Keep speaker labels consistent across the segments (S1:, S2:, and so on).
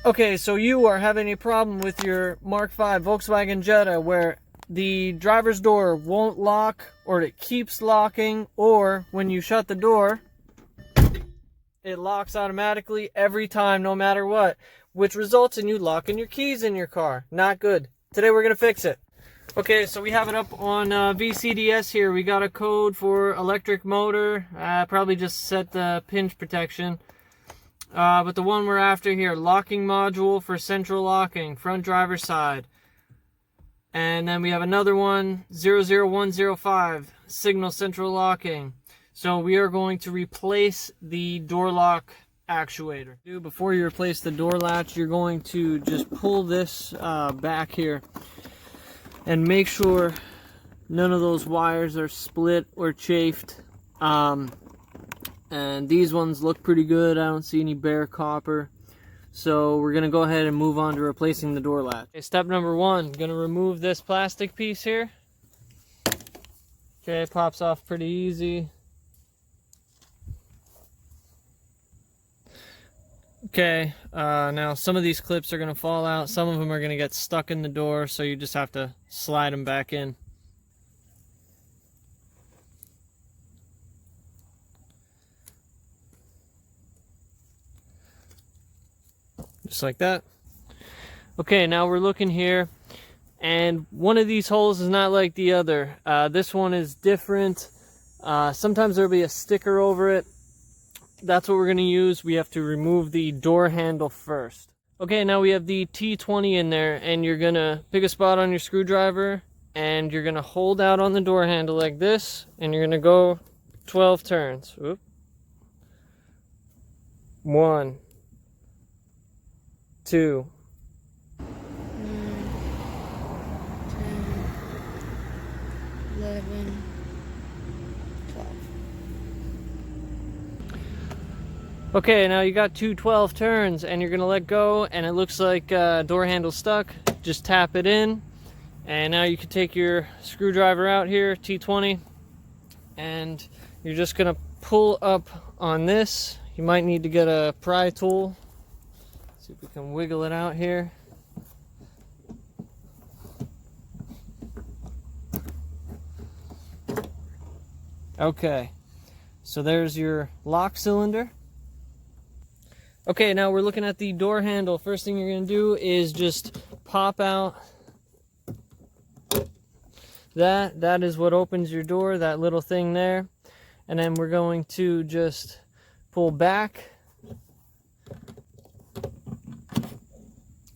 S1: Okay, so you are having a problem with your Mark V Volkswagen Jetta where the driver's door won't lock, or it keeps locking, or when you shut the door, it locks automatically every time, no matter what, which results in you locking your keys in your car. Not good. Today we're going to fix it. Okay, so we have it up on VCDS here. We got a code for electric motor. Probably just set the pinch protection. But the one we're after here, locking module for central locking, front driver's side. And then we have another one, 00105, signal central locking. So we are going to replace the door lock actuator. Before you replace the door latch, you're going to just pull this back here and make sure none of those wires are split or chafed. And these ones look pretty good. I don't see any bare copper. So we're going to go ahead and move on to replacing the door latch. Okay, step number one, going to remove this plastic piece here. Okay, it pops off pretty easy. Okay, now some of these clips are going to fall out. Some of them are going to get stuck in the door, so you just have to slide them back in. Just like that. Okay, now we're looking here, and one of these holes is not like the other. This one is different. Sometimes there'll be a sticker over it. That's what we're going to use. We have to remove the door handle first. Okay, now we have the T20 in there, and you're going to pick a spot on your screwdriver, and you're going to hold out on the door handle like this, and you're going to go 12 turns. Oop. 1, 2,
S2: 9, 10, 11, 12.
S1: Okay, now you got 12 turns, and you're gonna let go, and it looks like door handle stuck. Just tap it in, and now you can take your screwdriver out here, T20, and you're just gonna pull up on this. You might need to get a pry tool. See if we can wiggle it out here. Okay, so there's your lock cylinder. Okay, now we're looking at the door handle. First thing you're going to do is just pop out that. That is what opens your door, that little thing there. And then we're going to just pull back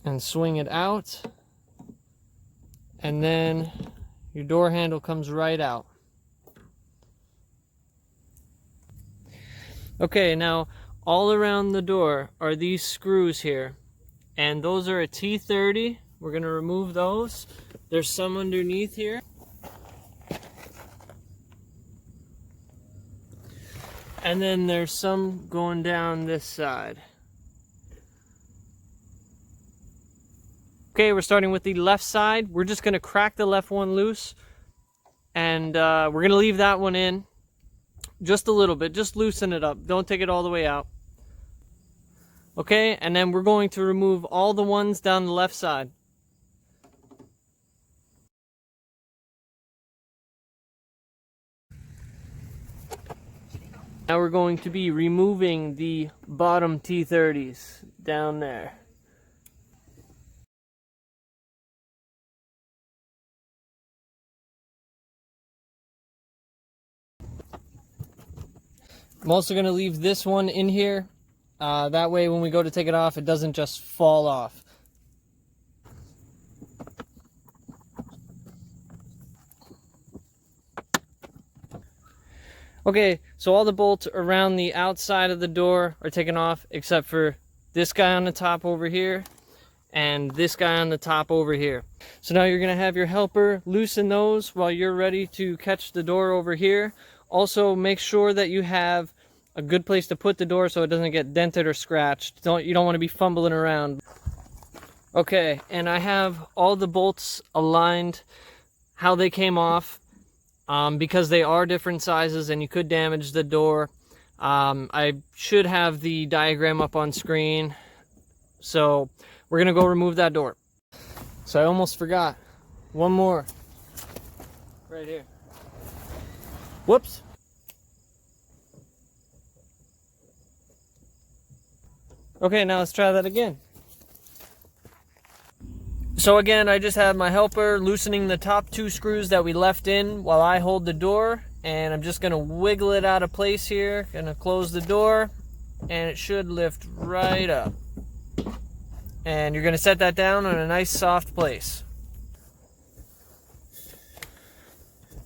S1: and swing it out. And then your door handle comes right out. Okay, now all around the door are these screws here, and those are a T30. We're going to remove those. There's some underneath here. And then there's some going down this side. Okay, we're starting with the left side. We're just going to crack the left one loose, and we're going to leave that one in just a little bit. Just loosen it up. Don't take it all the way out. Okay, and then we're going to remove all the ones down the left side. Now we're going to be removing the bottom T30s down there. I'm also going to leave this one in here. That way when we go to take it off, it doesn't just fall off. Okay, so all the bolts around the outside of the door are taken off, except for this guy on the top over here and this guy on the top over here. So now you're going to have your helper loosen those while you're ready to catch the door over here. Also, make sure that you have a good place to put the door so it doesn't get dented or scratched. You don't want to be fumbling around. Okay, and I have all the bolts aligned how they came off, because they are different sizes and you could damage the door. I should have the diagram up on screen. So we're gonna go remove that door. So I almost forgot. One more. Right here. Whoops. Okay, now let's try that again. So again, I just have my helper loosening the top 2 screws that we left in while I hold the door. And I'm just gonna wiggle it out of place here. Gonna close the door and it should lift right up. And you're gonna set that down on a nice soft place.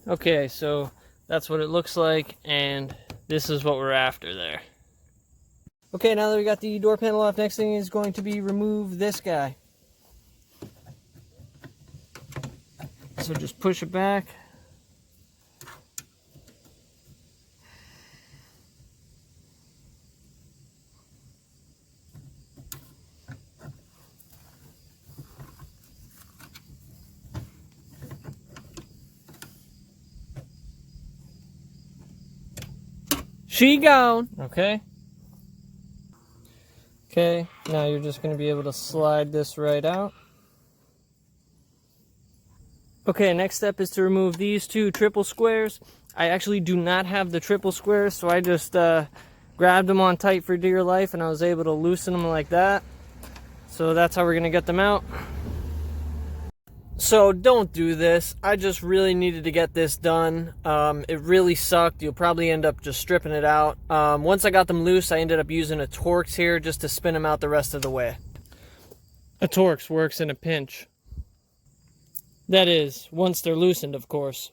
S1: Okay, so that's what it looks like, and this is what we're after there. Okay, now that we got the door panel off, next thing is going to be remove this guy. So just push it back. She gone. Okay. Okay, now you're just going to be able to slide this right out. Okay, next step is to remove these 2 triple squares. I actually do not have the triple squares, so I just grabbed them on tight for dear life, and I was able to loosen them like that. So that's how we're going to get them out. So don't do this. I just really needed to get this done. It really sucked. You'll probably end up just stripping it out. Once I got them loose, I ended up using a Torx here just to spin them out the rest of the way. A Torx works in a pinch. That is, once they're loosened, of course.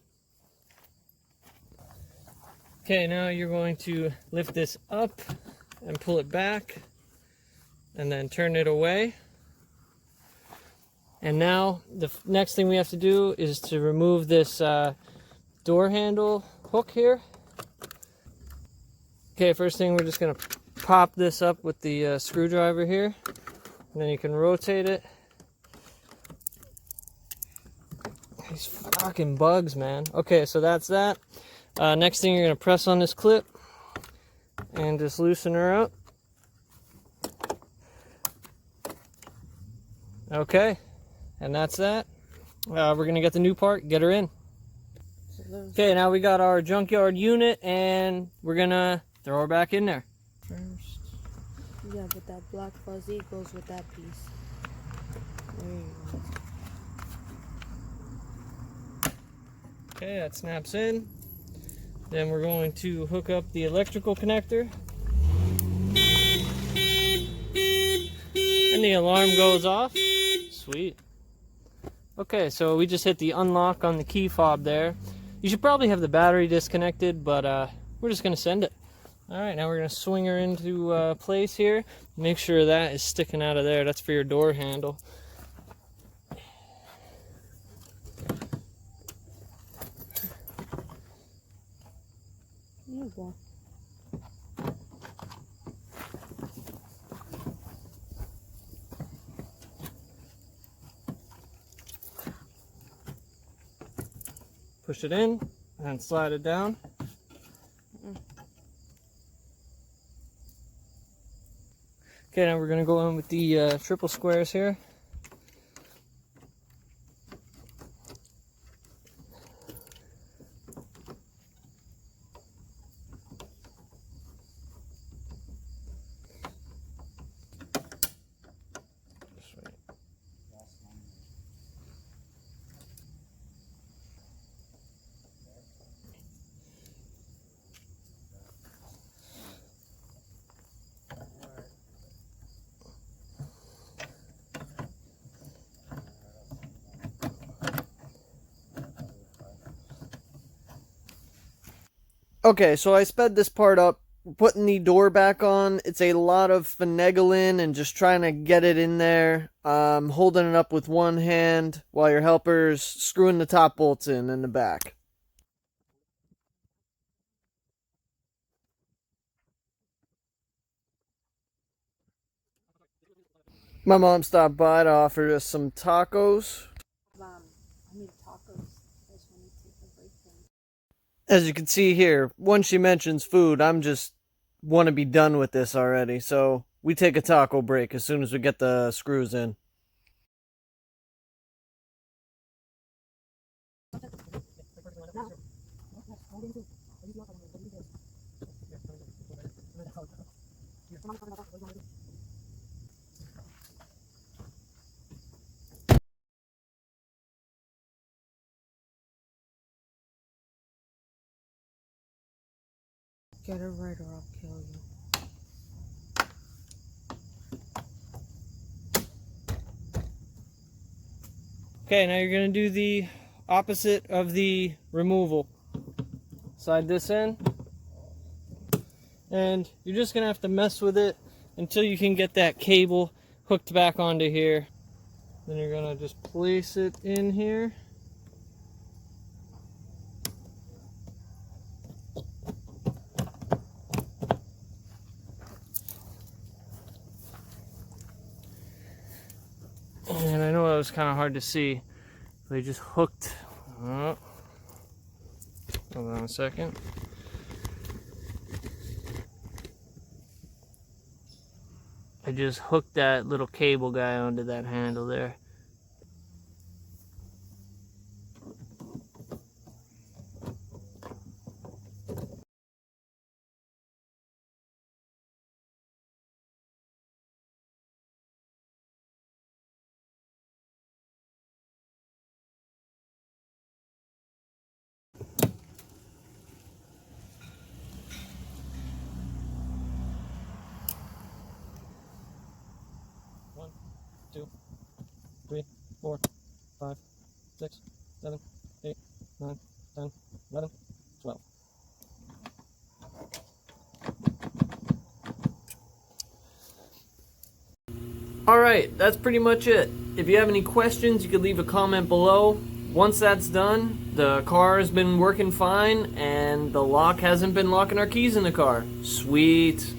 S1: Okay, now you're going to lift this up and pull it back and then turn it away. And now the next thing we have to do is to remove this door handle hook here. Okay, first thing we're just going to pop this up with the screwdriver here. And then you can rotate it. These fucking bugs, man. Okay, so that's that. Next thing, you're going to press on this clip and just loosen her up. Okay, and that's that. We're going to get the new part, get her in. Okay, now we got our junkyard unit, and we're going to throw her back in there.
S2: First. Yeah, but that black fuzzy goes with that piece. There you go.
S1: Okay, that snaps in. Then we're going to hook up the electrical connector. And the alarm goes off. Sweet. Okay, so we just hit the unlock on the key fob there. You should probably have the battery disconnected, but we're just going to send it. Alright, now we're going to swing her into place here. Make sure that is sticking out of there. That's for your door handle.
S2: There you go.
S1: Push it in and slide it down. Okay, now we're going to go in with the triple squares here. Okay, so I sped this part up, putting the door back on. It's a lot of finagling and just trying to get it in there. Holding it up with one hand while your helper's screwing the top bolts in the back. My mom stopped by to offer us some tacos.
S2: Mom, I need tacos. I just want to take a break from.
S1: As you can see here, once she mentions food, I'm just want to be done with this already. So we take a taco break as soon as we get the screws in.
S2: Get it right or I'll kill you.
S1: Okay, now you're going to do the opposite of the removal. Slide this in, and you're just going to have to mess with it until you can get that cable hooked back onto here. Then you're going to just place it in here. And I know that was kind of hard to see. They just hooked. Oh. Hold on a second. I just hooked that little cable guy onto that handle there. One, 2, 3, 4, 5, 6, 7, 8, 9, 10, 11, 12. Alright, that's pretty much it. If you have any questions, you could leave a comment below. Once that's done, the car has been working fine and the lock hasn't been locking our keys in the car. Sweet.